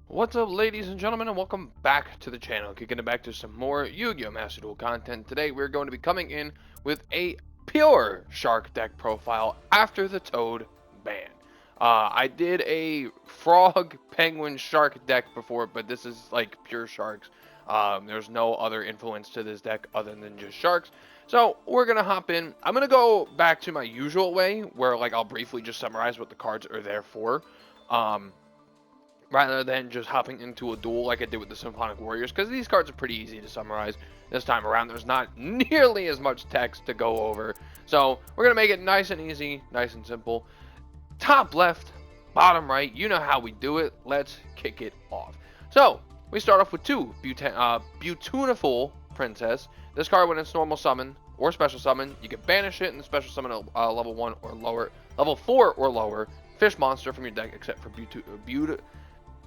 What's up, ladies and gentlemen, and welcome back to the channel. Kicking it back to some more Yu-Gi-Oh! Master Duel content. Today, we're going to be coming in with a pure Shark deck profile after the Toad ban. I did a Frog, Penguin, Shark deck before, but this is like pure Sharks. There's no other influence to this deck other than just Sharks. So, we're going to hop in. I'm going to go back to my usual way, where like I'll briefly just summarize what the cards are there for. Rather than just hopping into a duel like I did with the Symphonic Warriors, because these cards are pretty easy to summarize this time around. There's not nearly as much text to go over. So we're going to make it nice and easy, nice and simple. Top left, bottom right, you know how we do it. Let's kick it off. So we start off with two Beautiful Princess. This card, when it's normal summon or special summon, you can banish it and special summon a level 1 or lower, level 4 or lower fish monster from your deck, except for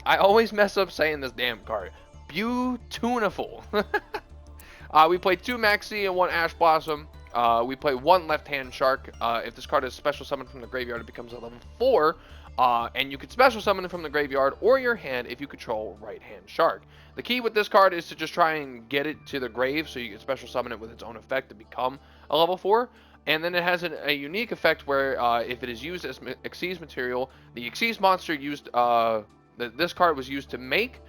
I always mess up saying this damn card. Beautiful. We play 2 Maxi and 1 Ash Blossom. We play 1 Left Hand Shark. If this card is special summoned from the graveyard, it becomes a level 4. And you can special summon it from the graveyard or your hand if you control Right Hand Shark. The key with this card is to just try and get it to the grave so you can special summon it with its own effect to become a level 4. And then it has a unique effect where if it is used as Xyz material, the Xyz monster used... that this card was used to make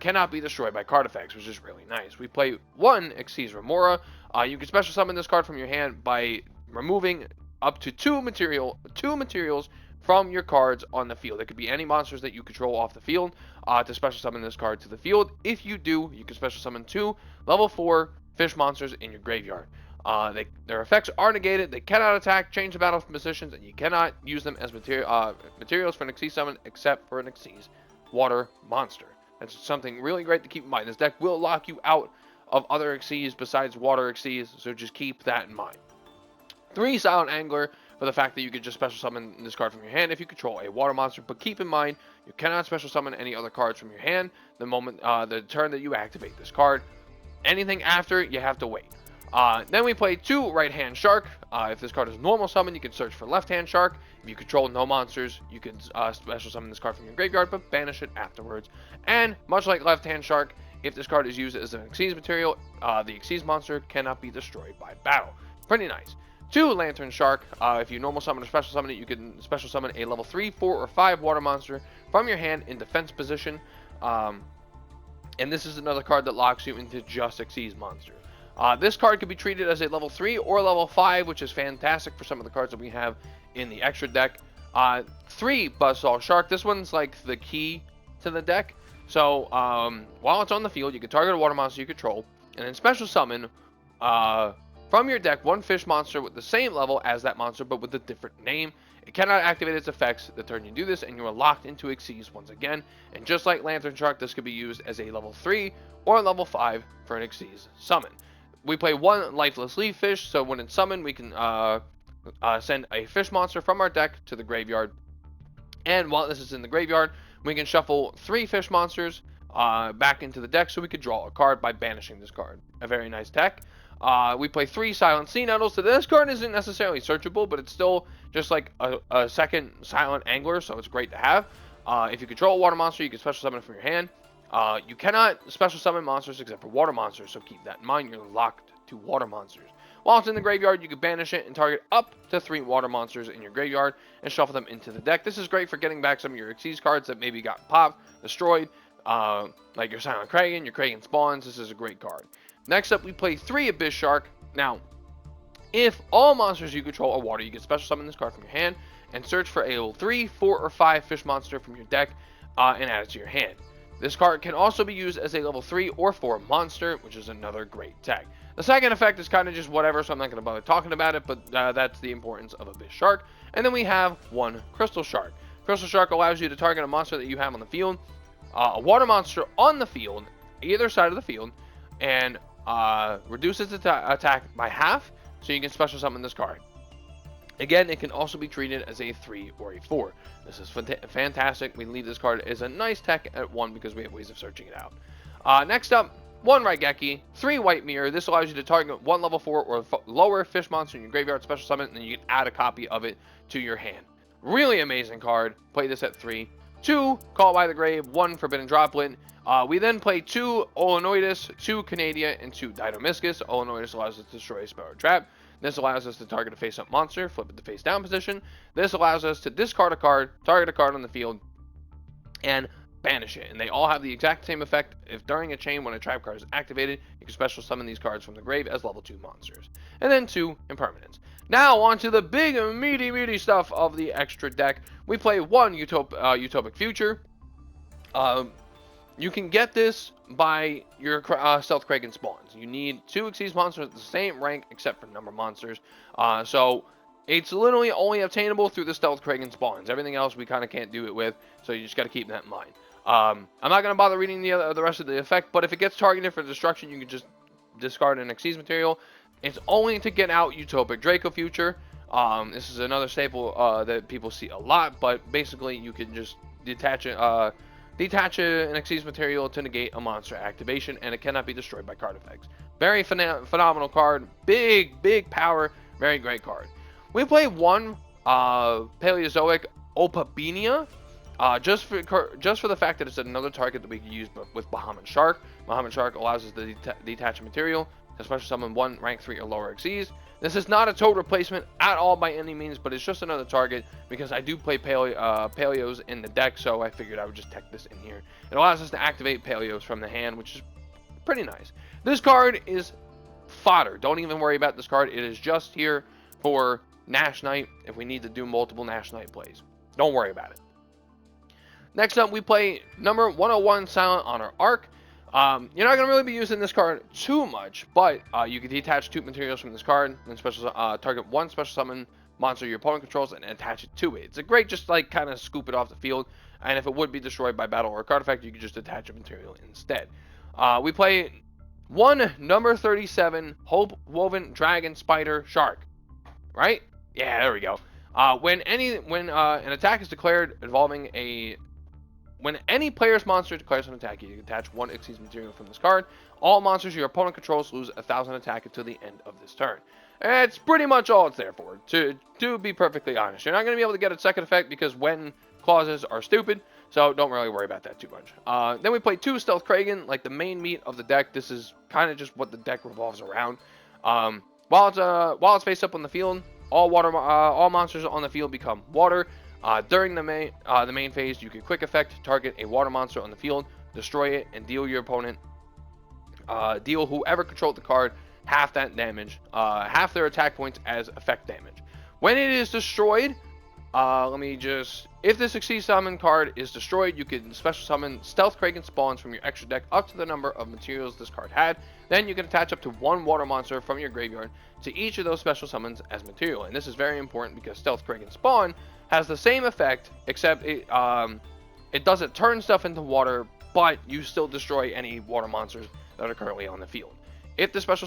cannot be destroyed by card effects, which is really nice. We play 1 Xyz Remora. You can special summon this card from your hand by removing up to 2 materials from your cards on the field. It could be any monsters that you control off the field to special summon this card to the field. If you do, you can special summon 2 level 4 fish monsters in your graveyard. Their effects are negated. They cannot attack, change the battle positions, and you cannot use them as materials for an Xyz summon except for an Xyz water monster. That's something really great to keep in mind. This deck will lock you out of other Xyz besides water Xyz, so just keep that in mind. 3 Silent Angler for the fact that you could just special summon this card from your hand if you control a water monster, but keep in mind you cannot special summon any other cards from your hand the turn that you activate this card. Anything after, you have to wait. Then we play 2 Right Hand Shark. If this card is normal summon, you can search for Left Hand Shark. If you control no monsters, you can special summon this card from your graveyard, but banish it afterwards. And much like Left Hand Shark, if this card is used as an Xyz material, the Xyz monster cannot be destroyed by battle. Pretty nice. 2 Lantern Shark. If you normal summon or special summon it, you can special summon a level 3, 4, or 5 water monster from your hand in defense position. And this is another card that locks you into just Xyz monsters. This card could be treated as a level 3 or level 5, which is fantastic for some of the cards that we have in the extra deck. 3 Buzzsaw Shark. This one's like the key to the deck. So while it's on the field, you can target a water monster you control, and then special summon from your deck 1 fish monster with the same level as that monster, but with a different name. It cannot activate its effects the turn you do this, and you are locked into Xyz once again. And just like Lantern Shark, this could be used as a level 3 or level 5 for an Xyz summon. We play 1 Lifeless Leaf Fish, so when it's summoned, we can send a fish monster from our deck to the graveyard. And while this is in the graveyard, we can shuffle 3 fish monsters back into the deck so we could draw a card by banishing this card. A very nice deck. We play 3 Silent Sea Nettles. So this card isn't necessarily searchable, but it's still just like a second Silent Angler, so it's great to have. If you control a water monster, you can special summon it from your hand. You cannot special summon monsters except for water monsters, so keep that in mind. You're locked to water monsters. While it's in the graveyard, you can banish it and target up to 3 water monsters in your graveyard and shuffle them into the deck. This is great for getting back some of your Xyz cards that maybe got popped, destroyed, like your Silent Kraken, your Kraken Spawns. This is a great card. Next up, we play 3 Abyss Shark. Now, if all monsters you control are water, you can special summon this card from your hand and search for a level 3, 4, or 5 fish monster from your deck and add it to your hand. This card can also be used as a level 3 or 4 monster, which is another great tag. The second effect is kind of just whatever, so I'm not going to bother talking about it, but that's the importance of Abyss Shark. And then we have 1 Crystal Shark. Crystal Shark allows you to target a monster that you have on the field, a water monster on the field, either side of the field, and reduces its attack by half, so you can special summon this card. Again, it can also be treated as a 3 or a 4. This is fantastic. We leave this card as a nice tech at 1 because we have ways of searching it out. Next up, 1 Raigeki, 3 White Mirror. This allows you to target 1 level 4 or lower fish monster in your graveyard, special summon, and then you can add a copy of it to your hand. Really amazing card. Play this at 3. 2 Call by the Grave, 1 Forbidden Droplet. We then play 2 Olenoidus, 2 Canadia, and 2 Dinomiscus. Olenoidus allows us to destroy a spell or trap. This allows us to target a face-up monster, flip it to face-down position. This allows us to discard a card, target a card on the field, and banish it. And they all have the exact same effect. If during a chain, when a trap card is activated, you can special summon these cards from the grave as level 2 monsters. And then 2 Impermanence. Now on to the big meaty stuff of the extra deck. We play 1 Utopic Future. You can get this by your Stealth Kraken spawns. You need 2 Xyz monsters at the same rank except for number monsters. So it's literally only obtainable through the Stealth Kraken spawns. Everything else we kind of can't do it with, so you just got to keep that in mind. I'm not going to bother reading the rest of the effect, but if it gets targeted for destruction, you can just discard an Xyz material. It's only to get out Utopic Draco Future. This is another staple that people see a lot, but basically you can just detach an Xyz material to negate a monster activation, and it cannot be destroyed by card effects. Very phenomenal card. Big power. Very great card. We play 1 Paleozoic Opabinia, just for the fact that it's another target that we can use with Bahamut Shark. Bahamut Shark allows us to detach a material, to special summon 1 rank 3 or lower Xyz. This is not a toad replacement at all by any means, but it's just another target because I do play Paleos in the deck, so I figured I would just tech this in here. It allows us to activate Paleos from the hand, which is pretty nice. This card is fodder. Don't even worry about this card. It is just here for Nash Knight if we need to do multiple Nash Knight plays. Don't worry about it. Next up, we play number 101 Silent Honor Arc. You're not going to really be using this card too much, but you can detach 2 materials from this card and target 1 special summon monster your opponent controls and attach it to it. It's a great just like kind of scoop it off the field, and if it would be destroyed by battle or a card effect, you can just attach a material instead. We play 1 number 37 Hope Woven Dragon Spider Shark. Right? Yeah, there we go. When an attack is declared involving when any player's monster declares an attack, you can attach 1 Xyz material from this card. All monsters your opponent controls lose 1,000 attack until the end of this turn. It's pretty much all it's there for, to be perfectly honest. You're not going to be able to get a second effect because when clauses are stupid, so don't really worry about that too much. Then we play 2 Stealth Kraken, like the main meat of the deck. This is kind of just what the deck revolves around. While it's face up on the field, all monsters on the field become water. During the main phase, you can quick effect target a water monster on the field, destroy it, and deal whoever controlled the card half that damage, half their attack points as effect damage. When it is destroyed, if this Xyz summon card is destroyed, you can special summon Stealth Kraken spawns from your extra deck up to the number of materials this card had. Then you can attach up to 1 water monster from your graveyard to each of those special summons as material. And this is very important because Stealth Kraken spawn has the same effect, except it doesn't turn stuff into water, but you still destroy any water monsters that are currently on the field. If this special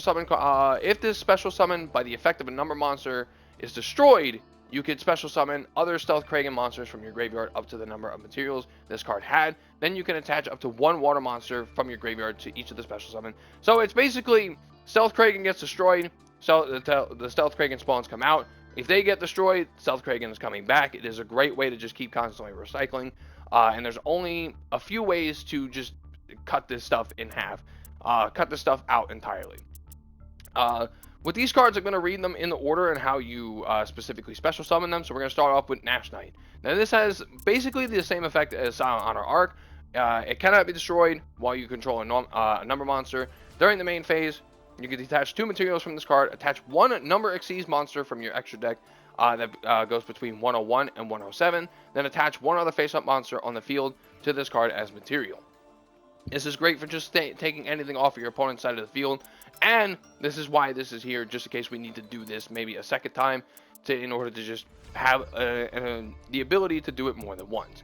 summon by the effect of a number monster is destroyed, you could special summon other Stealth Kraken monsters from your graveyard up to the number of materials this card had. Then you can attach up to 1 water monster from your graveyard to each of the special summons. So it's basically Stealth Kraken gets destroyed, so the Stealth Kraken spawns come out. If they get destroyed, Stealth Kraken is coming back. It is a great way to just keep constantly recycling. And there's only a few ways to just cut this stuff in half. Cut this stuff out entirely. With these cards, I'm going to read them in the order and how you specifically special summon them. So we're going to start off with Nash Knight. Now this has basically the same effect as Silent Honor Arc. It cannot be destroyed while you control a number monster. During the main phase, you can detach 2 materials from this card, attach 1 number Xyz monster from your extra deck that goes between 101 and 107, then attach 1 other face-up monster on the field to this card as material. This is great for just taking anything off of your opponent's side of the field, and this is why this is here, just in case we need to do this maybe a second time in order to just have the ability to do it more than once.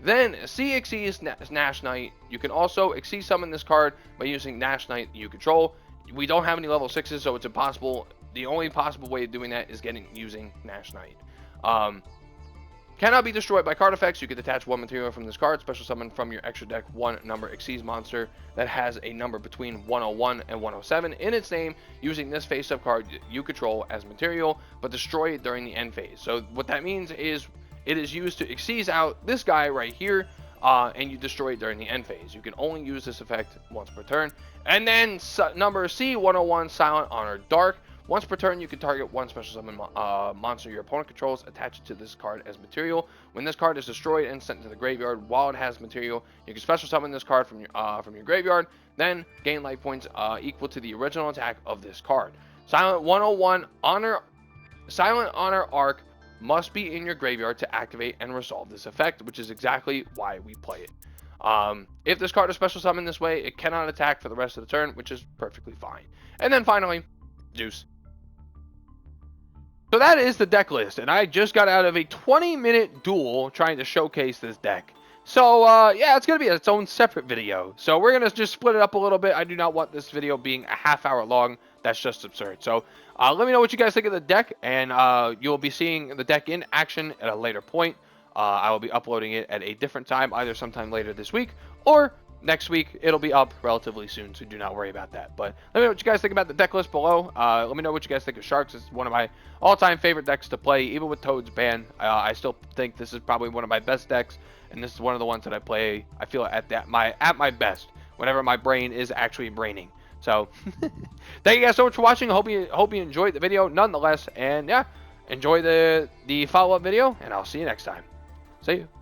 Then Xyz Nash Knight. You can also Xyz summon this card by using Nash Knight you control. We don't have any level 6s, so it's impossible. The only possible way of doing that is using Nash Knight. Cannot be destroyed by card effects. You can detach 1 material from this card, special summon from your extra deck 1 number Xyz monster that has a number between 101 and 107 in its name, using this face-up card you control as material, but destroy it during the end phase. So what that means is, it is used to seize out this guy right here, and you destroy it during the end phase. You can only use this effect once per turn. And then number C101, Silent Honor Dark. Once per turn, you can target one special summon monster your opponent controls, attach it to this card as material. When this card is destroyed and sent to the graveyard while it has material, you can special summon this card from your graveyard, then gain life points equal to the original attack of this card. Silent 101 Silent Honor Arc must be in your graveyard to activate and resolve this effect, which is exactly why we play it. If this card is special summoned this way, it cannot attack for the rest of the turn, which is perfectly fine. And then finally, Deuce. So that is the deck list, and I just got out of a 20-minute duel trying to showcase this deck. So, yeah, it's going to be its own separate video. So we're going to just split it up a little bit. I do not want this video being a half-hour long. That's just absurd. So, let me know what you guys think of the deck, and you'll be seeing the deck in action at a later point. I will be uploading it at a different time, either sometime later this week or next week. It'll be up relatively soon, so do not worry about that. But let me know what you guys think about the deck list below. Let me know what you guys think of Sharks. It's one of my all-time favorite decks to play, even with Toad's ban. I still think this is probably one of my best decks, and this is one of the ones that I play, I feel, at my best, whenever my brain is actually braining. So, thank you guys so much for watching. I hope you enjoyed the video nonetheless, and yeah, enjoy the follow-up video, and I'll see you next time. See you.